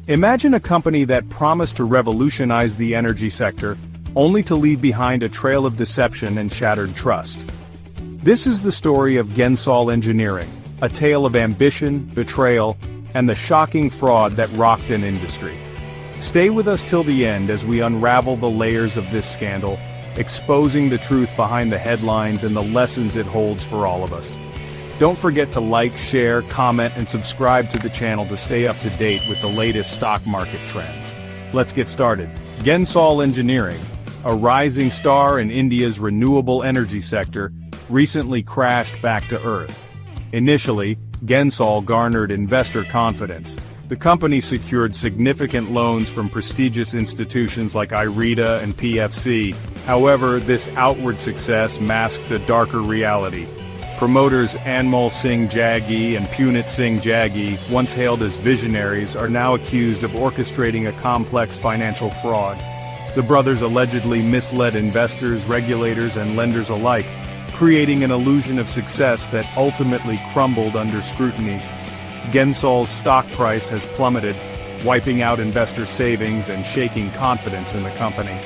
Imagine a company that promised to revolutionize the energy sector, only to leave behind a trail of deception and shattered trust. This is the story of Gensol Engineering, a tale of ambition, betrayal, and the shocking fraud that rocked an industry. Stay with us till the end as we unravel the layers of this scandal, exposing the truth behind the headlines and the lessons it holds for all of us. Don't forget to like, share, comment, and subscribe to the channel to stay up to date with the latest stock market trends. Let's get started. Gensol Engineering, a rising star in India's renewable energy sector, recently crashed back to earth. Initially, Gensol garnered investor confidence. The company secured significant loans from prestigious institutions like IRETA and PFC. However, this outward success masked a darker reality. Promoters Anmol Singh Jaggi and Punit Singh Jaggi, once hailed as visionaries, are now accused of orchestrating a complex financial fraud. The brothers allegedly misled investors, regulators, and lenders alike, creating an illusion of success that ultimately crumbled under scrutiny. Gensol's stock price has plummeted, wiping out investor savings and shaking confidence in the company.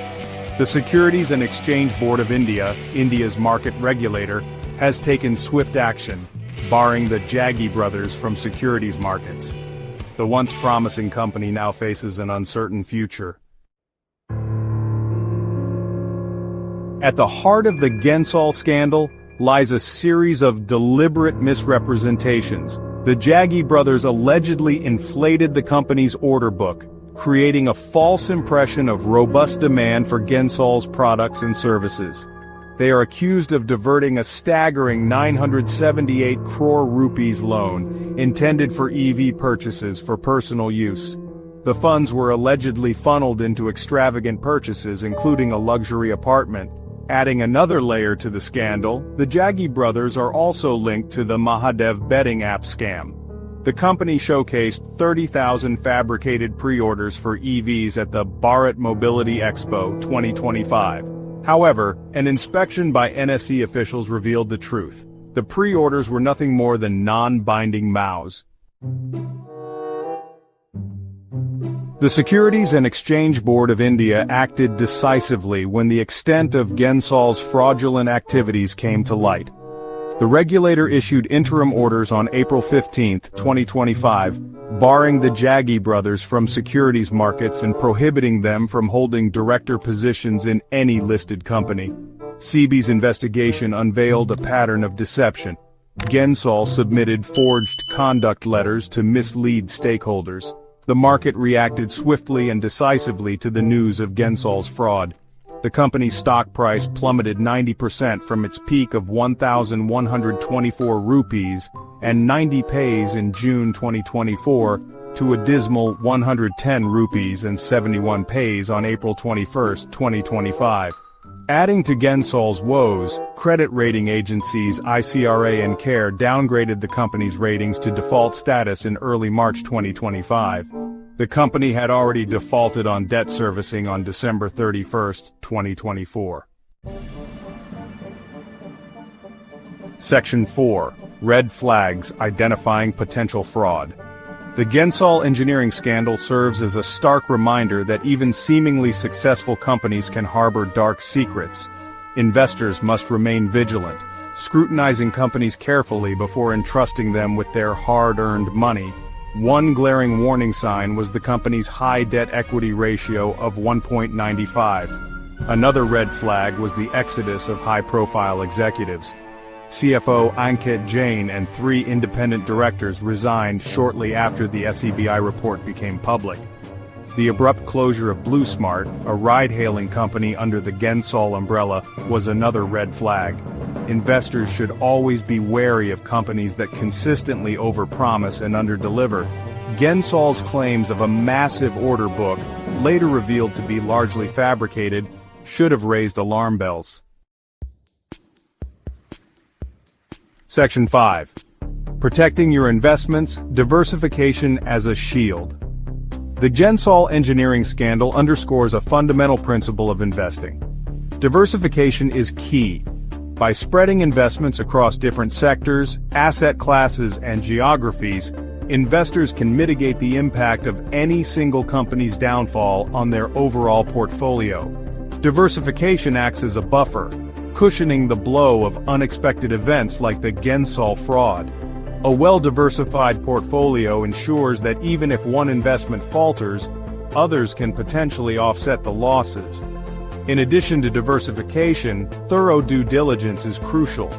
The Securities and Exchange Board of India, India's market regulator, has taken swift action, barring the Jaggi brothers from securities markets. The once promising company now faces an uncertain future. At the heart of the Gensol scandal lies a series of deliberate misrepresentations. The Jaggi brothers allegedly inflated the company's order book, creating a false impression of robust demand for Gensol's products and services. They are accused of diverting a staggering 978 crore rupees loan, intended for EV purchases for personal use. The funds were allegedly funneled into extravagant purchases, including a luxury apartment. Adding another layer to the scandal, the Jaggi brothers are also linked to the Mahadev betting app scam. The company showcased 30,000 fabricated pre-orders for EVs at the Bharat Mobility Expo 2025. However, an inspection by NSE officials revealed the truth. The pre-orders were nothing more than non-binding MOUs. The Securities and Exchange Board of India acted decisively when the extent of Gensol's fraudulent activities came to light. The regulator issued interim orders on April 15, 2025, barring the Jaggi brothers from securities markets and prohibiting them from holding director positions in any listed company. SEBI's investigation unveiled a pattern of deception. Gensol submitted forged conduct letters to mislead stakeholders. The market reacted swiftly and decisively to the news of Gensol's fraud. The company's stock price plummeted 90% from its peak of 1,124 rupees and 90 paise in June 2024 to a dismal 110 rupees and 71 paise on April 21, 2025. Adding to Gensol's woes, credit rating agencies ICRA and CARE downgraded the company's ratings to default status in early March 2025. The company had already defaulted on debt servicing on December 31, 2024. Section 4. Red Flags Identifying Potential Fraud. The Gensol Engineering scandal serves as a stark reminder that even seemingly successful companies can harbor dark secrets. Investors must remain vigilant, scrutinizing companies carefully before entrusting them with their hard-earned money. One glaring warning sign was the company's high debt-equity ratio of 1.95. Another red flag was the exodus of high-profile executives. CFO Ankit Jain and 3 independent directors resigned shortly after the SEBI report became public. The abrupt closure of BlueSmart, a ride-hailing company under the Gensol umbrella, was another red flag. Investors should always be wary of companies that consistently overpromise and underdeliver. Gensol's claims of a massive order book, later revealed to be largely fabricated, should have raised alarm bells. Section 5. Protecting your investments, diversification as a shield. The Gensol Engineering scandal underscores a fundamental principle of investing. Diversification is key. By spreading investments across different sectors, asset classes, and geographies, investors can mitigate the impact of any single company's downfall on their overall portfolio. Diversification acts as a buffer, cushioning the blow of unexpected events like the Gensol fraud. A well-diversified portfolio ensures that even if one investment falters, others can potentially offset the losses. In addition to diversification, thorough due diligence is crucial.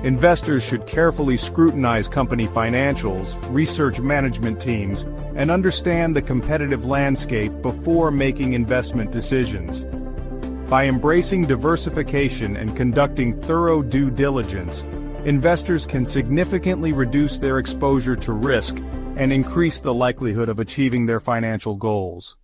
Investors should carefully scrutinize company financials, research management teams, and understand the competitive landscape before making investment decisions. By embracing diversification and conducting thorough due diligence, investors can significantly reduce their exposure to risk and increase the likelihood of achieving their financial goals.